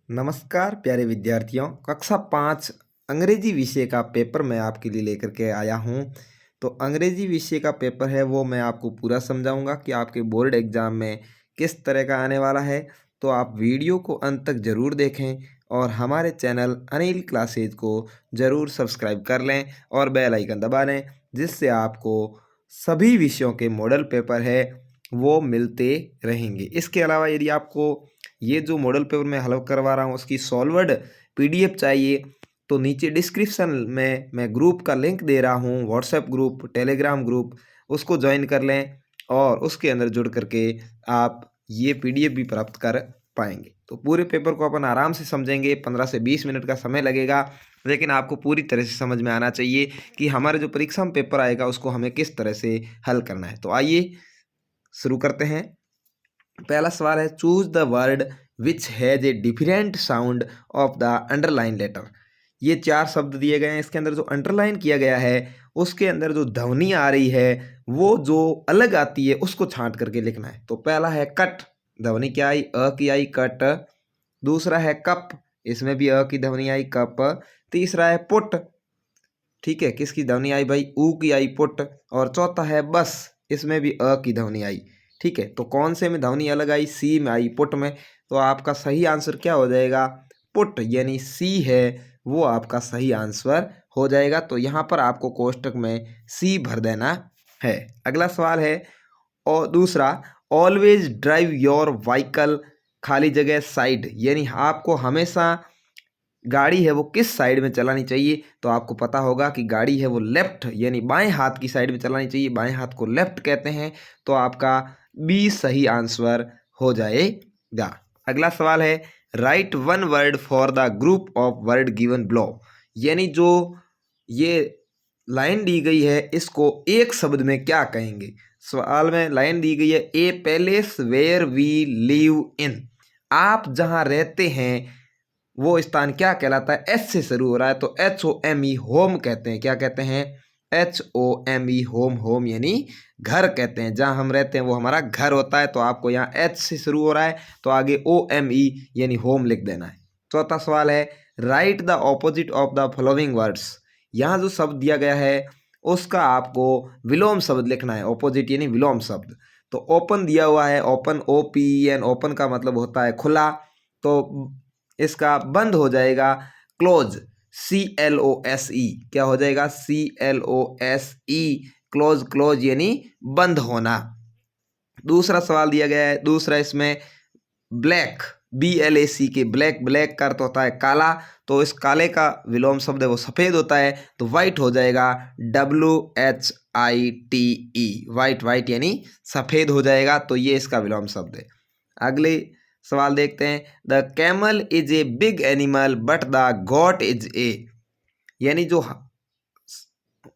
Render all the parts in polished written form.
नमस्कार प्यारे विद्यार्थियों, कक्षा 5 अंग्रेजी विषय का पेपर मैं आपके लिए लेकर के आया हूं। तो अंग्रेजी विषय का पेपर है वो मैं आपको पूरा समझाऊंगा कि आपके बोर्ड एग्ज़ाम में किस तरह का आने वाला है। तो आप वीडियो को अंत तक ज़रूर देखें और हमारे चैनल अनिल क्लासेज को ज़रूर सब्सक्राइब कर लें और बेल आइकन दबा लें, जिससे आपको सभी विषयों के मॉडल पेपर है वो मिलते रहेंगे। इसके अलावा यदि आपको ये जो मॉडल पेपर मैं हल करवा रहा हूँ उसकी सॉल्वर्ड पीडीएफ चाहिए तो नीचे डिस्क्रिप्शन में मैं ग्रुप का लिंक दे रहा हूँ, व्हाट्सएप ग्रुप, टेलीग्राम ग्रुप, उसको ज्वाइन कर लें और उसके अंदर जुड़ करके आप ये पीडीएफ भी प्राप्त कर पाएंगे। तो पूरे पेपर को अपन आराम से समझेंगे, 15 से 20 मिनट का समय लगेगा, लेकिन आपको पूरी तरह से समझ में आना चाहिए कि हमारे जो परीक्षा में पेपर आएगा उसको हमें किस तरह से हल करना है। तो आइए शुरू करते हैं। पहला सवाल है, choose the word which has a different sound of the underline letter. ये 4 शब्द दिए गए हैं, इसके अंदर जो अंडरलाइन किया गया है उसके अंदर जो ध्वनि आ रही है वो जो अलग आती है उसको छांट करके लिखना है। तो पहला है कट, ध्वनि क्या आई, अ की आई, कट। दूसरा है कप, इसमें भी अ की ध्वनि आई, कप। तीसरा है पुट, ठीक है, किसकी ध्वनि आई भाई, ऊ की आई, पुट। और चौथा है बस, इसमें भी अ की ध्वनि आई, ठीक है। तो कौन से में ध्वनि अलग आई, सी में आई, पुट में। तो आपका सही आंसर क्या हो जाएगा, पुट, यानी सी है वो आपका सही आंसर हो जाएगा। तो यहाँ पर आपको कोष्टक में सी भर देना है। अगला सवाल है और दूसरा, ऑलवेज ड्राइव योर व्हीकल खाली जगह साइड, यानी आपको हमेशा गाड़ी है वो किस साइड में चलानी चाहिए। तो आपको पता होगा कि गाड़ी है वो लेफ्ट यानी बाएं हाथ की साइड में चलानी चाहिए, बाएं हाथ को लेफ्ट कहते हैं। तो आपका बी सही आंसर हो जाएगा। अगला सवाल है, right one word for the group of word given below, यानी जो ये लाइन दी गई है इसको एक शब्द में क्या कहेंगे। सवाल में लाइन दी गई है, a palace where we live in, आप जहां रहते हैं वो स्थान क्या कहलाता है, एच से शुरू हो रहा है तो HOME होम कहते हैं। क्या कहते हैं, HOME होम, होम यानी घर कहते हैं, जहाँ हम रहते हैं वो हमारा घर होता है। तो आपको यहाँ H से शुरू हो रहा है तो आगे OME यानी होम लिख देना है। चौथा सवाल है, right the opposite of the following words, यहाँ जो शब्द दिया गया है उसका आपको विलोम शब्द लिखना है, ऑपोजिट यानी विलोम शब्द। तो ओपन दिया हुआ है, ओपन, OPEN, ओपन का मतलब होता है खुला, तो इसका बंद हो जाएगा क्लोज, CLOSE, क्या हो जाएगा, CLOSE, क्लोज, क्लोज यानी बंद होना। दूसरा सवाल दिया गया है, दूसरा इसमें ब्लैक, BLAC के, ब्लैक, ब्लैक का अर्थ होता है काला, तो इस काले का विलोम शब्द है वो सफ़ेद होता है, तो वाइट हो जाएगा WHITE, वाइट, वाइट यानी सफ़ेद हो जाएगा। तो ये इसका विलोम शब्द है। अगले सवाल देखते हैं, the camel is a big animal but the got is ए, यानी जो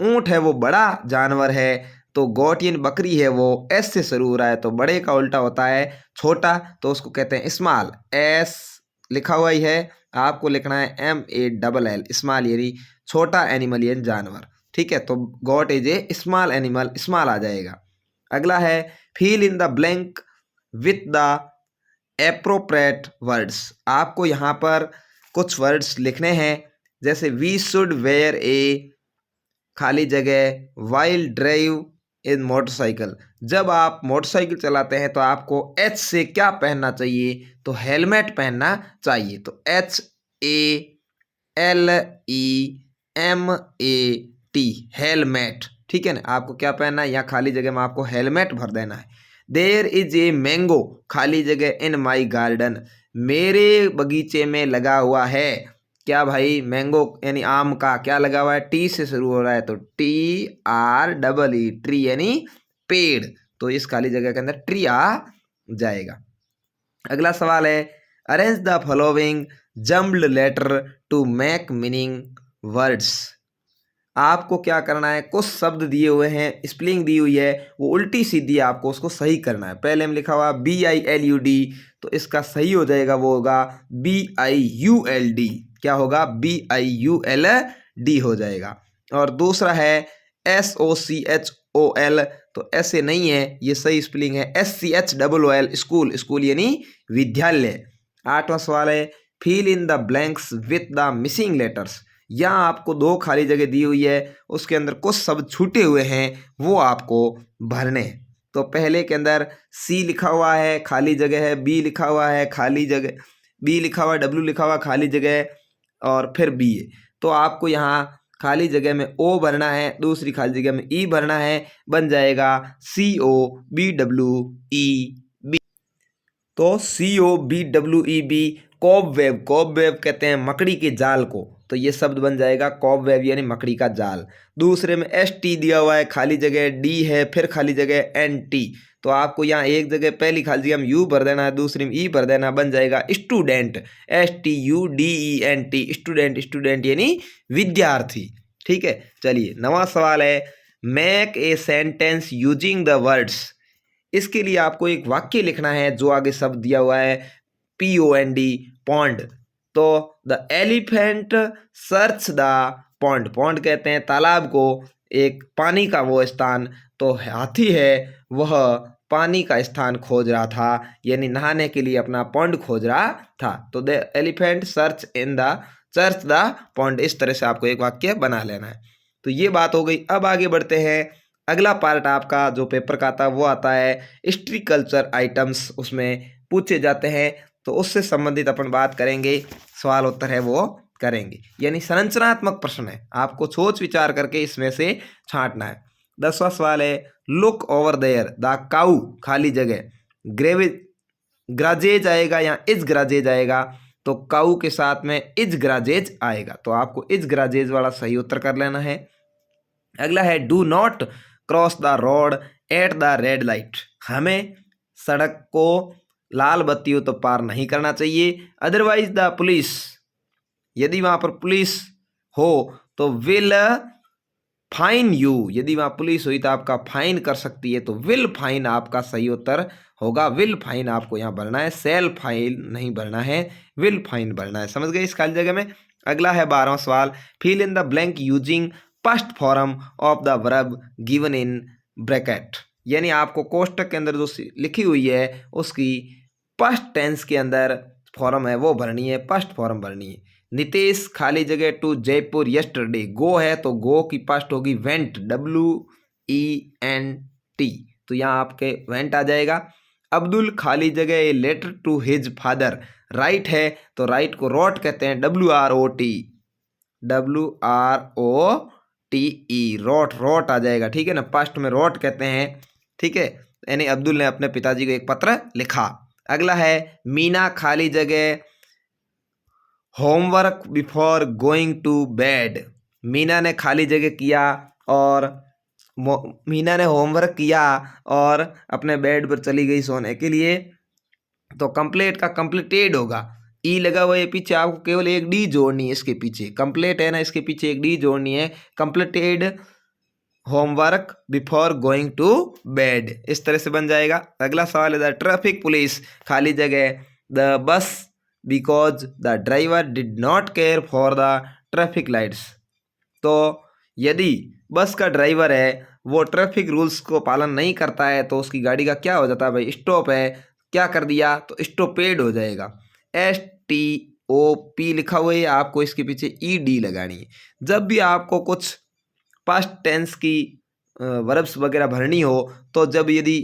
ऊंट है वो बड़ा जानवर है, तो गॉट यानी बकरी है वो एस से शुरू हो रहा है, तो बड़े का उल्टा होता है छोटा, तो उसको कहते हैं स्मॉल, एस लिखा हुआ ही है, आपको लिखना है MALL, स्मॉल यानी छोटा, एनिमल यानी जानवर, ठीक है। तो goat is a small animal, small आ जाएगा। अगला है, fill in the blank with the appropriate words, आपको यहाँ पर कुछ वर्ड्स लिखने हैं, जैसे वी शुड वेयर ए, खाली जगह, वाइल ड्राइव इन मोटरसाइकिल, जब आप मोटरसाइकिल चलाते हैं तो आपको H से क्या पहनना चाहिए, तो हेलमेट पहनना चाहिए। तो HALEMAT, हेलमेट, ठीक है ना, आपको क्या पहनना है, यहाँ खाली जगह में आपको हेलमेट भर देना है। देयर इज ए मैंगो, खाली जगह, इन माई गार्डन, मेरे बगीचे में लगा हुआ है, क्या भाई, मैंगो यानी आम का, क्या लगा हुआ है, टी से शुरू हो रहा है, तो TREE, ट्री यानी पेड़, तो इस खाली जगह के अंदर ट्री आ जाएगा। अगला सवाल है, arrange the following jumbled letter to make meaning words, आपको क्या करना है, कुछ शब्द दिए हुए हैं, स्पेलिंग दी हुई है वो उल्टी सीधी, आपको उसको सही करना है। पहले में लिखा हुआ BILUD, तो इसका सही हो जाएगा वो होगा BIULD, क्या होगा, BIULD हो जाएगा। और दूसरा है SOCHOL, तो ऐसे नहीं है, ये सही स्पेलिंग है SCHOOL, स्कूल, स्कूल यानी विद्यालय। 8वां सवाल है, fill in the blanks with the missing letters. यहाँ आपको 2 खाली जगह दी हुई है, उसके अंदर कुछ शब्द छूटे हुए हैं, वो आपको भरने हैं। तो पहले के अंदर सी लिखा हुआ है, खाली जगह है, बी लिखा हुआ है, खाली जगह, बी लिखा हुआ है, डब्ल्यू लिखा हुआ, खाली जगह, और फिर बी है। तो आपको यहाँ खाली जगह में ओ भरना है, दूसरी खाली जगह में ई भरना है, बन जाएगा COBWEB। तो COBWEB, कॉबवेब। कॉबवेब कहते हैं मकड़ी के जाल को, तो ये शब्द बन जाएगा कॉबवेब यानी मकड़ी का जाल। दूसरे में ST दिया हुआ है, खाली जगह D है, फिर खाली जगह NT। तो आपको यहाँ एक जगह पहली खाली जगह में U भर देना है, दूसरी में E भर देना, बन जाएगा स्टूडेंट, STUDENT, स्टूडेंट। स्टूडेंट यानी विद्यार्थी। ठीक है, चलिए नवा सवाल है, make a sentence using the words. इसके लिए आपको एक वाक्य लिखना है जो आगे शब्द दिया हुआ है POND, पॉन्ड। तो the elephant search the pond. Pond कहते हैं तालाब को, एक पानी का वो स्थान। तो हाथी है वह पानी का स्थान खोज रहा था, यानी नहाने के लिए अपना पॉन्ड खोज रहा था। तो the elephant search the pond. इस तरह से आपको एक वाक्य बना लेना है। तो ये बात हो गई। अब आगे बढ़ते हैं। अगला पार्ट आपका जो पेपर का आता है वो आता है हिस्ट्री कल्चर आइटम्स, उसमें पूछे जाते हैं, तो उससे संबंधित अपन बात करेंगे, सवाल उत्तर है वो करेंगे, यानी संरचनात्मक प्रश्न है, आपको सोच विचार करके इसमें से छांटना है। 10वां सवाल है, look over there the cow, खाली जगह, ग्राजेज आएगा या इज ग्राजेज आएगा, तो काउ के साथ में इज ग्राजेज आएगा, तो आपको इज ग्राजेज वाला सही उत्तर कर लेना है। अगला है do not cross the road at the red light, हमें सड़क को लाल बत्ती हो तो पार नहीं करना चाहिए। अदरवाइज द पुलिस, यदि वहां पर पुलिस हो तो विल फाइन यू, यदि वहां पुलिस हुई तो आपका फाइन कर सकती है, तो विल फाइन आपका सही उत्तर होगा। विल फाइन आपको यहाँ भरना है, सेल फाइन नहीं भरना है, विल फाइन भरना है। समझ गए इस खाली जगह में। अगला है 12वां सवाल, fill in the blank using past form of the verb given in bracket, यानी आपको कोष्टक के अंदर जो लिखी हुई है उसकी पास्ट टेंस के अंदर फॉर्म है वो भरनी है, पास्ट फॉर्म भरनी है। नितेश खाली जगह टू जयपुर यस्टरडे, गो है तो गो की पास्ट होगी वेंट, WENT, तो यहाँ आपके वेंट आ जाएगा। अब्दुल खाली जगह a letter to his father, write है तो राइट को रोट कहते हैं, WROTE, रोट, रोट आ जाएगा। ठीक है ना, पास्ट में रोट कहते हैं। ठीक है, यानी अब्दुल ने अपने पिताजी को एक पत्र लिखा। अगला है मीना खाली जगह homework before going to bed, Meena ने खाली जगह किया और मीना ने होमवर्क किया और अपने बेड पर चली गई सोने के लिए, तो कंप्लीट का कंप्लीटेड होगा, ई लगा हुआ है पीछे, आपको केवल एक डी जोड़नी है इसके पीछे, कंप्लीट है ना, इसके पीछे एक डी जोड़नी है, completed homework before going to bed, इस तरह से बन जाएगा। अगला सवाल है द ट्रैफिक पुलिस खाली जगह the bus because the driver did not care for the traffic lights, तो यदि बस का ड्राइवर है वो ट्रैफिक रूल्स को पालन नहीं करता है तो उसकी गाड़ी का क्या हो जाता है भाई, स्टॉप है, क्या कर दिया तो स्टॉपेड हो जाएगा। STOP लिखा हुआ है, आपको इसके पीछे ED लगानी है। जब भी आपको कुछ पास्ट टेंस की वर्ब्स वगैरह भरनी हो, तो जब यदि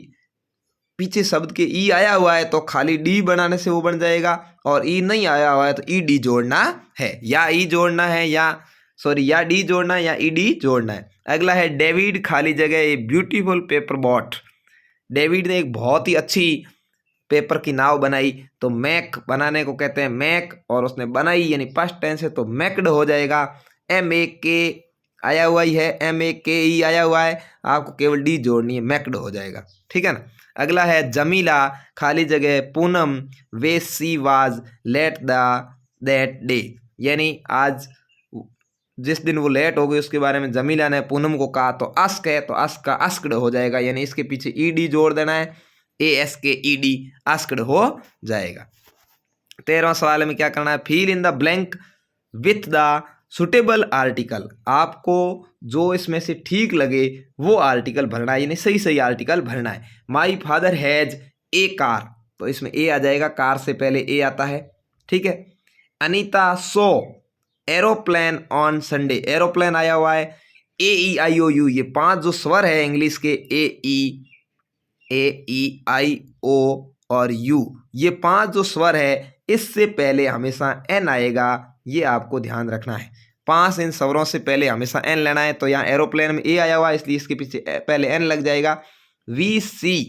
पीछे शब्द के ई आया हुआ है तो खाली डी बनाने से वो बन जाएगा, और ई नहीं आया हुआ है तो ED जोड़ना है, या ई जोड़ना है या या डी जोड़ना है या ED जोड़ना है। अगला है डेविड खाली जगह a beautiful paper boat, David ने एक बहुत ही अच्छी पेपर की नाव बनाई, तो मैक बनाने को कहते हैं मैक, और उसने बनाई यानी पास्ट टेंस है तो मैक्ड हो जाएगा। MAK आया हुआ ही है, MAKE आया हुआ है, आपको केवल डी जोड़नी है, मैक्ड हो जाएगा। ठीक है ना। अगला है जमीला खाली जगह Poonam way she was late the that day, यानी आज जिस दिन वो लेट हो गई उसके बारे में जमीला ने पूनम को कहा, तो आस्क है तो आस्क का आस्क्ड हो जाएगा, यानी इसके पीछे ED जोड़ देना है, ASKED, आस्क्ड हो जाएगा। 13वां सवाल में क्या करना है, fill in the blank with the suitable article, आपको जो इसमें से ठीक लगे वो आर्टिकल भरना है, यानी सही सही आर्टिकल भरना है। My father has a car, तो इसमें ए आ जाएगा, कार से पहले ए आता है। ठीक है। अनीता सो एरोप्लेन ऑन संडे। एरोप्लेन आया हुआ है, AEIOU, ये 5 जो स्वर है इंग्लिश के, AEIO और U, ये 5 जो स्वर है इससे पहले हमेशा N आएगा, ये आपको ध्यान रखना है। 5 इन स्वरों से पहले हमेशा N लेना है। तो यहाँ एरोप्लेन में A आया हुआ है, इसलिए इसके पीछे पहले N लग जाएगा। VC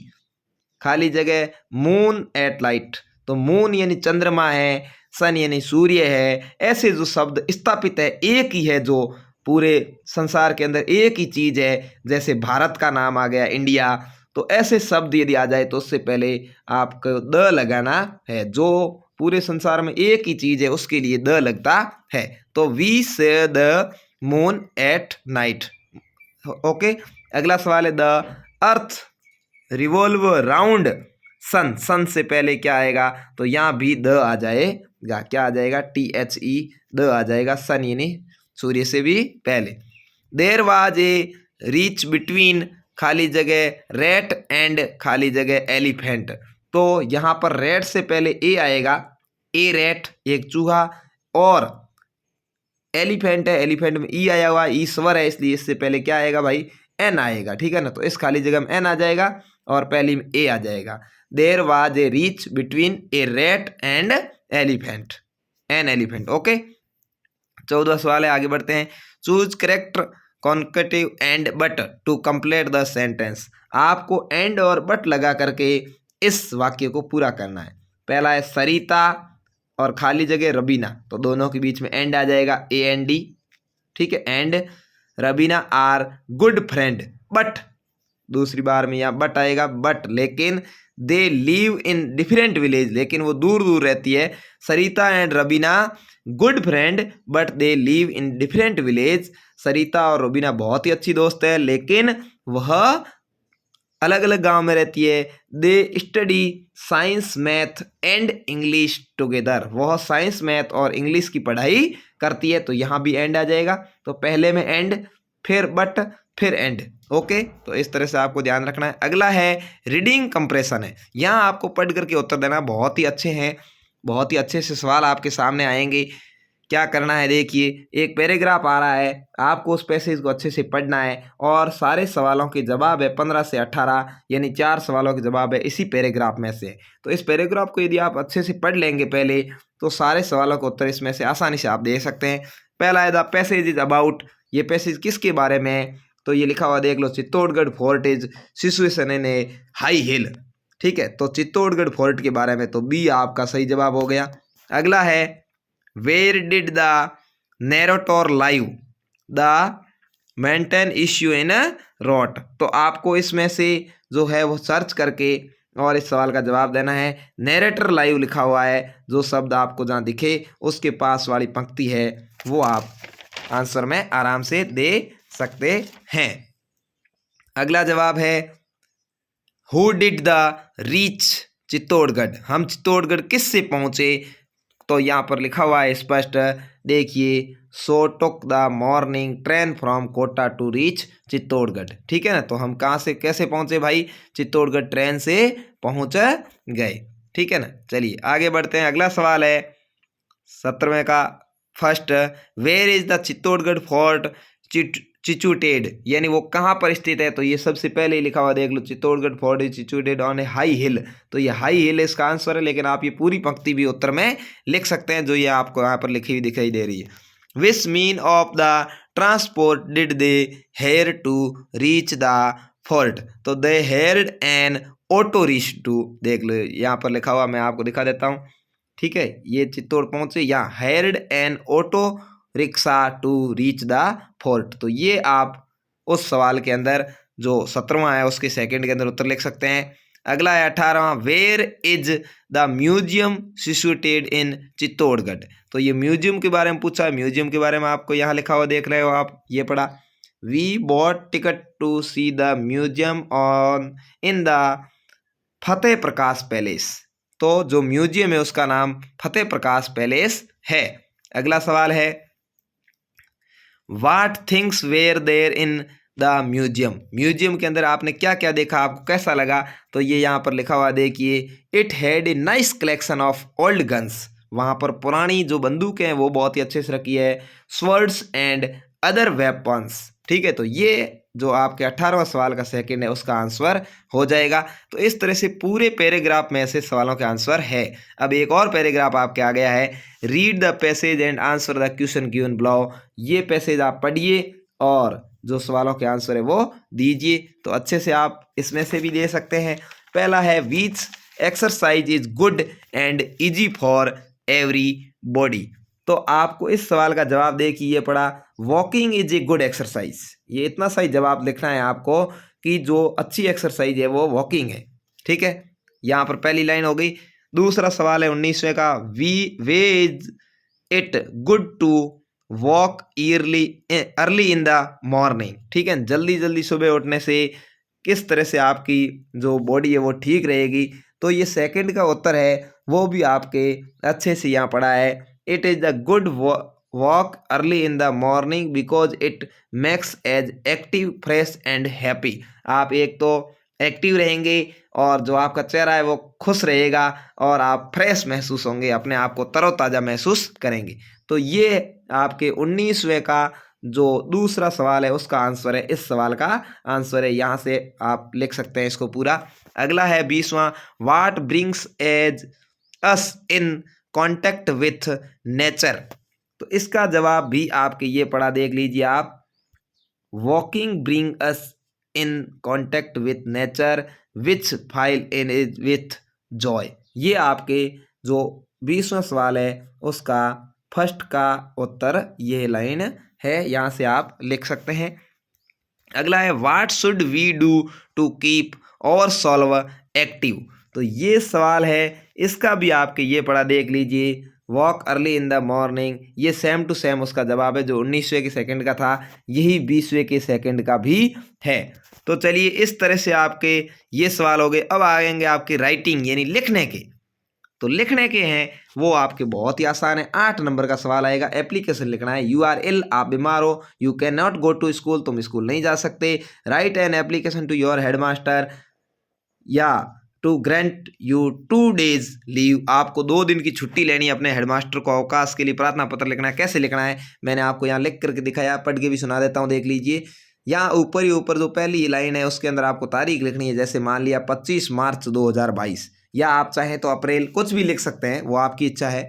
खाली जगह मून एट लाइट, तो मून यानी चंद्रमा है, सन यानी सूर्य है। ऐसे जो शब्द स्थापित है, एक ही है जो पूरे संसार के अंदर एक ही चीज है, जैसे भारत का नाम आ गया इंडिया, तो ऐसे शब्द यदि आ जाए तो उससे पहले आपको द लगाना है। जो पूरे संसार में एक ही चीज है उसके लिए द लगता है। तो वी से the moon at night. Okay, अगला सवाल है, द अर्थ रिवॉल्व राउंड सन। सन से पहले क्या आएगा, तो यहाँ भी द आ जाएगा। क्या आ जाएगा, THE, द आ जाएगा। सन यानी सूर्य से भी पहले। There was a reach between खाली जगह रैट एंड खाली जगह एलिफेंट। तो यहाँ पर रैट से पहले ए आएगा, ए रैट एक चूहा, और एलिफेंट है, एलिफेंट में ई आया हुआ, ई स्वर है, इसलिए इससे पहले क्या आएगा भाई, एन आएगा। ठीक है ना, तो इस खाली जगह में एन आ जाएगा और पहली में ए आ जाएगा। There was a reach between a rat and elephant, an elephant. Okay, 14वां सवाल है, आगे बढ़ते हैं। Choose correct conjunctive and but to complete the sentence. आपको एंड और बट लगा करके इस वाक्य को पूरा करना है। पहला है सरिता और खाली जगह रबीना, तो दोनों के बीच में एंड आ जाएगा, AND। ठीक है, and Rabina are good friend, but दूसरी बार में यहाँ बट आएगा, बट लेकिन they live in different village, लेकिन वो दूर दूर रहती है। Sarita and Rabina good friend but they live in different village. Sarita और रबीना बहुत ही अच्छी दोस्त है, लेकिन वह अलग अलग गांव में रहती है। They study science math and English together, वह साइंस मैथ और इंग्लिश की पढ़ाई करती है। तो यहाँ भी एंड आ जाएगा, तो पहले में एंड, फिर बट, फिर एंड। ओके, तो इस तरह से आपको ध्यान रखना है। अगला है रीडिंग कंप्रेशन है, यहाँ आपको पढ़ करके उत्तर देना। बहुत ही अच्छे हैं, बहुत ही अच्छे से सवाल आपके सामने आएंगे। क्या करना है, देखिए एक पैराग्राफ आ रहा है, आपको उस पैसेज को अच्छे से पढ़ना है और सारे सवालों के जवाब है 15 से 18, यानी 4 सवालों के जवाब है इसी पैराग्राफ में से। तो इस पैराग्राफ को यदि आप अच्छे से पढ़ लेंगे पहले, तो सारे सवालों का उत्तर इसमें से आसानी से आप दे सकते हैं। पहला है द पैसेज इज अबाउट, ये पैसेज किसके बारे में है, तो ये लिखा हुआ देख लो, Chittorgarh fort is situation in a high hill. ठीक है, तो चित्तौड़गढ़ फोर्ट के बारे में, तो बी आपका सही जवाब हो गया। अगला है where did the narrator live the maintain issue in rot. तो आपको इसमें से जो है वो सर्च करके और इस सवाल का जवाब देना है। नैरेटर लाइव लिखा हुआ है, जो शब्द आपको जहाँ दिखे उसके पास वाली पंक्ति है वो आप आंसर में आराम से दे सकते हैं। अगला जवाब है who did the reach Chittorgarh, हम चित्तौड़गढ़ किससे पहुंचे। तो यहाँ पर लिखा हुआ है स्पष्ट, देखिए, so took the morning train from Kota to reach Chittorgarh. ठीक है ना, तो हम कहाँ से कैसे पहुँचे भाई, चित्तौड़गढ़ ट्रेन से पहुँच गए। ठीक है ना, चलिए आगे बढ़ते हैं। अगला सवाल है 17वें का first, where is the Chittorgarh fort situated, यानी वो कहाँ पर स्थित है। तो ये सबसे पहले ही लिखा हुआ देख लो, Chittorgarh fort is situated on a high hill. तो ये हाई हिल इसका आंसर है, लेकिन आप ये पूरी पंक्ति भी उत्तर में लिख सकते हैं, जो ये आपको यहाँ पर लिखी हुई दिखाई दे रही है। Which mean of the transport did they hire to reach the fort, तो they hired an auto rickshaw to, देख लो यहाँ पर लिखा हुआ, मैं आपको दिखा देता हूँ। ठीक है, ये चित्तौड़ पहुंचे, यहाँ hired an auto rickshaw to reach the fort. तो ये आप उस सवाल के अंदर जो 17वां है उसके सेकंड के अंदर उत्तर लिख सकते हैं। अगला है 18वां, where is the museum situated in Chittorgarh. तो ये म्यूजियम के बारे में पूछा है, म्यूजियम के बारे में आपको यहाँ लिखा हुआ देख रहे हो आप, ये पढ़ा, we bought ticket to see the museum on in the Fateh Prakash palace. तो जो म्यूजियम है उसका नाम फतेह प्रकाश पैलेस है। अगला सवाल है what things were there in the museum, museum के अंदर आपने क्या क्या देखा, आपको कैसा लगा। तो ये यहाँ पर लिखा हुआ देखिए, it had a nice collection of old guns वहाँ पर पुरानी जो बंदूकें हैं वो बहुत ही अच्छे से रखी है। स्वर्ड्स एंड अदर वेपन्स, ठीक है। तो ये जो आपके 18वां सवाल का सेकंड है उसका आंसर हो जाएगा। तो इस तरह से पूरे पैराग्राफ में ऐसे सवालों के आंसर है। अब एक और पैराग्राफ आपके आ गया है, read the passage and answer the question given below. ये पैसेज आप पढ़िए और जो सवालों के आंसर है वो दीजिए। तो अच्छे से आप इसमें से भी दे सकते हैं। पहला है, विच exercise is good and easy for every body. तो आपको इस सवाल का जवाब दे कि ये पढ़ा, walking is a good exercise. ये इतना सही जवाब लिखना है आपको कि जो अच्छी एक्सरसाइज है वो वॉकिंग है, ठीक है। यहाँ पर पहली लाइन हो गई। दूसरा सवाल है 19वें का, why is it good to walk early in the morning, ठीक है। जल्दी जल्दी सुबह उठने से किस तरह से आपकी जो बॉडी है वो ठीक रहेगी। तो ये सेकंड का उत्तर है, वो भी आपके अच्छे से यहाँ पढ़ा है। It is the good walk early in the morning because it makes us active, fresh and happy. आप एक तो एक्टिव रहेंगे और जो आपका चेहरा है वो खुश रहेगा और आप फ्रेश महसूस होंगे, अपने आप को तरोताज़ा महसूस करेंगे। तो ये आपके 19वें का जो दूसरा सवाल है उसका आंसर है, इस सवाल का आंसर है। यहाँ से आप लिख सकते हैं इसको पूरा। अगला है 20वां, what brings as us in contact with nature. तो इसका जवाब भी आपके ये पढ़ा, देख लीजिए आप, walking bring us in contact with nature which file in is with Joy. ये आपके जो 20वां सवाल है उसका फर्स्ट का उत्तर ये लाइन है, यहाँ से आप लिख सकते हैं। अगला है, what should we do to keep ourselves active. तो ये सवाल है, इसका भी आपके ये पढ़ा, देख लीजिए, walk early in the morning. ये सेम टू सेम उसका जवाब है, जो 19वें के सेकंड का था यही 20वें के सेकंड का भी है। तो चलिए इस तरह से आपके ये सवाल हो गए। अब आएंगे आपके राइटिंग यानी लिखने के। तो लिखने के हैं वो आपके बहुत ही आसान है। 8 नंबर का सवाल आएगा, एप्लीकेशन लिखना है। यू आर इल, आप बीमार हो। You can not go to school, तुम स्कूल नहीं जा सकते। Write an application to your headmaster या to grant you 2 days leave. आपको 2 दिन की छुट्टी लेनी है, अपने हेडमास्टर को अवकाश के लिए प्रार्थना पत्र लिखना है। कैसे लिखना है मैंने आपको यहाँ लिख करके दिखाया, पढ़ के भी सुना देता हूँ, देख लीजिए। यहाँ ऊपर ही ऊपर जो पहली लाइन है उसके अंदर आपको तारीख लिखनी है। जैसे मान लिया 25 मार्च 2022, या आप चाहें तो अप्रैल, कुछ भी लिख सकते हैं, वो आपकी इच्छा है।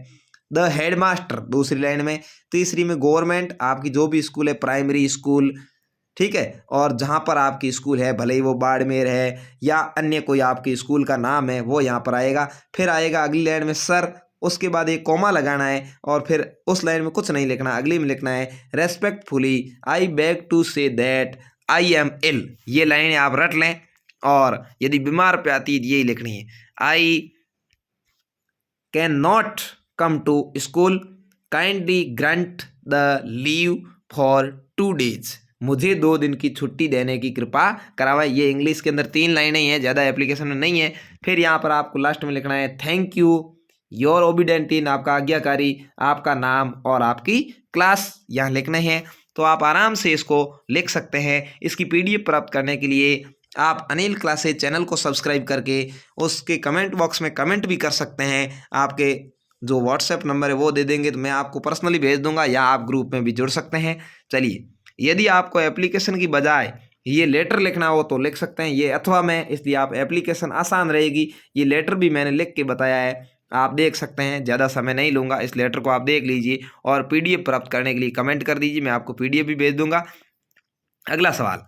द हेडमास्टर दूसरी लाइन में। तीसरी में गवर्नमेंट, आपकी जो भी स्कूल है, प्राइमरी स्कूल, ठीक है, और जहाँ पर आपकी स्कूल है, भले ही वो बाड़मेर है या अन्य कोई आपकी स्कूल का नाम है, वो यहाँ पर आएगा। फिर आएगा अगली लाइन में सर, उसके बाद एक कॉमा लगाना है और फिर उस लाइन में कुछ नहीं लिखना, अगली में लिखना है respectfully I beg to say that I am ill. ये लाइन आप रट लें, और यदि बीमार पे आती है यही लिखनी है, I can not come to school, kindly grant the leave for 2 days। मुझे 2 दिन की छुट्टी देने की कृपा करावा। ये इंग्लिश के अंदर 3 लाइनें ही हैं, ज़्यादा एप्लीकेशन में नहीं है। फिर यहाँ पर आपको लास्ट में लिखना है थैंक यू, योर ओबीडेंट इन, आपका आज्ञाकारी, आपका नाम और आपकी क्लास यहाँ लिखने हैं। तो आप आराम से इसको लिख सकते हैं। इसकी PDF प्राप्त करने के लिए आप अनिल क्लासेज चैनल को सब्सक्राइब करके उसके कमेंट बॉक्स में कमेंट भी कर सकते हैं। आपके जो व्हाट्सएप नंबर है वो दे देंगे तो मैं आपको पर्सनली भेज दूंगा, या आप ग्रुप में भी जुड़ सकते हैं। चलिए, यदि आपको एप्लीकेशन की बजाय ये लेटर लिखना हो तो लिख सकते हैं, ये अथवा में, इसलिए आप एप्लीकेशन आसान रहेगी। ये लेटर भी मैंने लिख के बताया है, आप देख सकते हैं, ज़्यादा समय नहीं लूँगा। इस लेटर को आप देख लीजिए और PDF प्राप्त करने के लिए कमेंट कर दीजिए, मैं आपको PDF भी भेज दूंगा। अगला सवाल,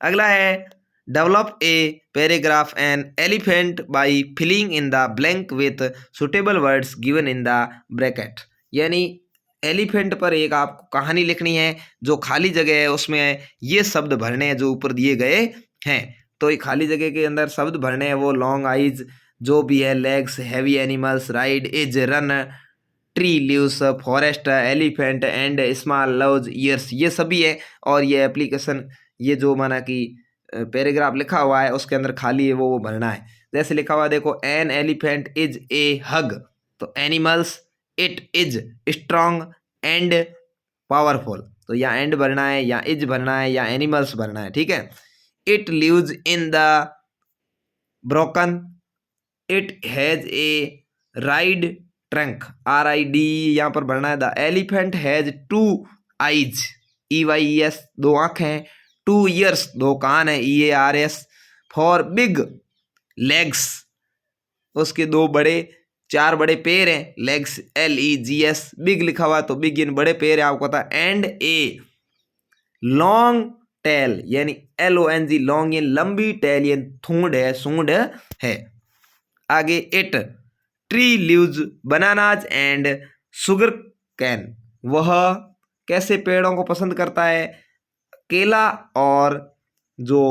अगला है develop a paragraph an elephant by filling in the blank with suitable words given in the bracket. यानी एलिफेंट पर एक आपको कहानी लिखनी है, जो खाली जगह है उसमें ये शब्द भरने हैं जो ऊपर दिए गए हैं। तो ये खाली जगह के अंदर शब्द भरने हैं वो लॉन्ग आइज, जो भी है, legs, heavy animals, ride, is, run, tree, leaves, forest, elephant and small loves, years, ये सभी है। और ये एप्लीकेशन, ये जो माना कि पैराग्राफ लिखा हुआ है उसके अंदर खाली है वो भरना है। जैसे लिखा हुआ है देखो, एन एलिफेंट इज ए हग, तो animals, it is strong and powerful, तो या एंड भरना है या इज भरना है या एनिमल्स भरना है, ठीक है। It lives in the broken, it has a ride trunk, RID यहाँ पर भरना है। The elephant has 2 eyes, EYES 2 आँख हैं। 2 ईयर्स 2 कान है, EARS। फॉर बिग लेग्स, उसके 4 बड़े पैर हैं, लेग्स LEGS। बिग लिखा हुआ तो बिग इन बड़े पैर है, आपको पता है। एंड ए लॉन्ग टेल यानी LONG, लॉन्ग यानी लंबी, टेल यानी थूंड है, सूंड है। आगे it tree leaves bananas and sugar cane, वह कैसे पेड़ों को पसंद करता है? केला और जो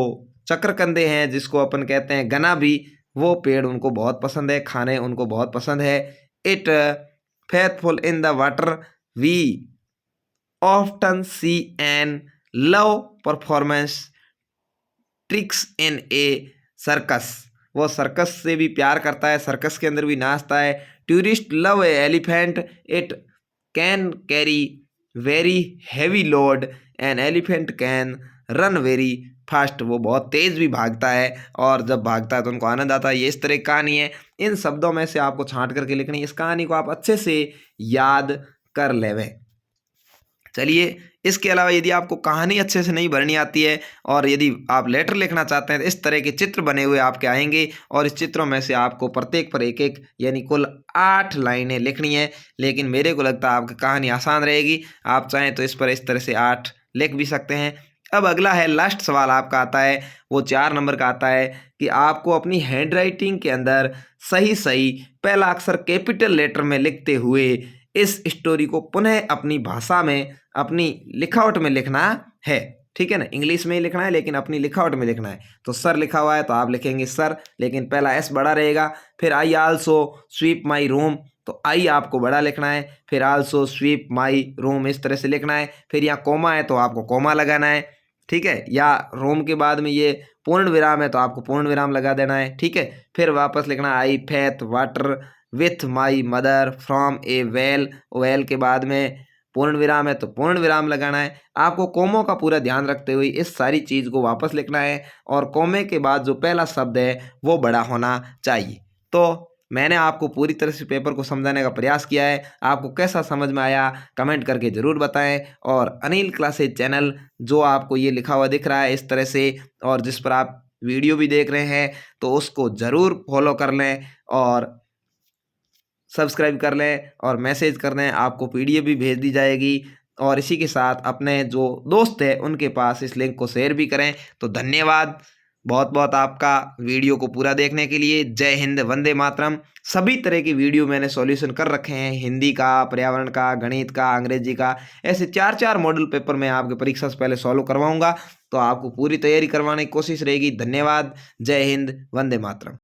चक्रकंदे हैं जिसको अपन कहते हैं गना भी, वो पेड़ उनको बहुत पसंद है, खाने उनको बहुत पसंद है। It faithful in the water we often see an love performance tricks in a circus, वो सर्कस से भी प्यार करता है, सर्कस के अंदर भी नाचता है। Tourist love A elephant, it can carry very heavy load, an elephant can run very fast, वो बहुत तेज़ भी भागता है और जब भागता है तो उनको आनंद आता है। ये इस तरह की कहानी है, इन शब्दों में से आपको छांट करके लिखनी है। इस कहानी को आप अच्छे से याद कर लेवें। चलिए, इसके अलावा यदि आपको कहानी अच्छे से नहीं भरनी आती है और यदि आप लेटर लिखना चाहते हैं तो इस तरह के चित्र बने हुए आपके आएंगे और इस चित्रों में से आपको प्रत्येक पर एक एक यानी कुल 8 लाइनें लिखनी है। लेकिन मेरे को लगता है आपकी कहानी आसान रहेगी, आप चाहें तो इस पर इस तरह से 8 लिख भी सकते हैं। अब अगला है, लास्ट सवाल आपका आता है, वो 4 नंबर का आता है कि आपको अपनी हैंड राइटिंग के अंदर सही सही पहला अक्षर कैपिटल लेटर में लिखते हुए इस स्टोरी को पुनः अपनी भाषा में, अपनी लिखावट में लिखना है। ठीक है ना, इंग्लिश में ही लिखना है लेकिन अपनी लिखावट में लिखना है। तो सर लिखा हुआ है तो आप लिखेंगे सर, लेकिन पहला एस बड़ा रहेगा। फिर I also sweep my room, तो आई आपको बड़ा लिखना है। फिर आल्सो स्वीप माई रूम इस तरह से लिखना है। फिर यहाँ कोमा है तो आपको कोमा लगाना है। ठीक है, या रूम के बाद में ये पूर्ण विराम है तो आपको पूर्ण विराम लगा देना है। ठीक है, फिर वापस लिखना I faith water with my mother from a well, well के बाद में पूर्ण विराम है तो पूर्ण विराम लगाना है। आपको कोमों का पूरा ध्यान रखते हुए इस सारी चीज़ को वापस लिखना है और कोमे के बाद जो पहला शब्द है वो बड़ा होना चाहिए। तो मैंने आपको पूरी तरह से पेपर को समझाने का प्रयास किया है, आपको कैसा समझ में आया कमेंट करके ज़रूर बताएं। और अनिल क्लासेज चैनल जो आपको ये लिखा हुआ दिख रहा है इस तरह से और जिस पर आप वीडियो भी देख रहे हैं तो उसको ज़रूर फॉलो कर लें और सब्सक्राइब कर लें और मैसेज कर लें, आपको PDF भी भेज दी जाएगी। और इसी के साथ अपने जो दोस्त हैं उनके पास इस लिंक को शेयर भी करें। तो धन्यवाद बहुत बहुत आपका वीडियो को पूरा देखने के लिए। जय हिंद, वंदे मातरम। सभी तरह की वीडियो मैंने सॉल्यूशन कर रखे हैं, हिंदी का, पर्यावरण का, गणित का, अंग्रेजी का, ऐसे 4-4 मॉडल पेपर मैं आपके परीक्षा से पहले सॉल्व करवाऊंगा। तो आपको पूरी तैयारी करवाने की कोशिश रहेगी। धन्यवाद, जय हिंद, वंदे मातरम।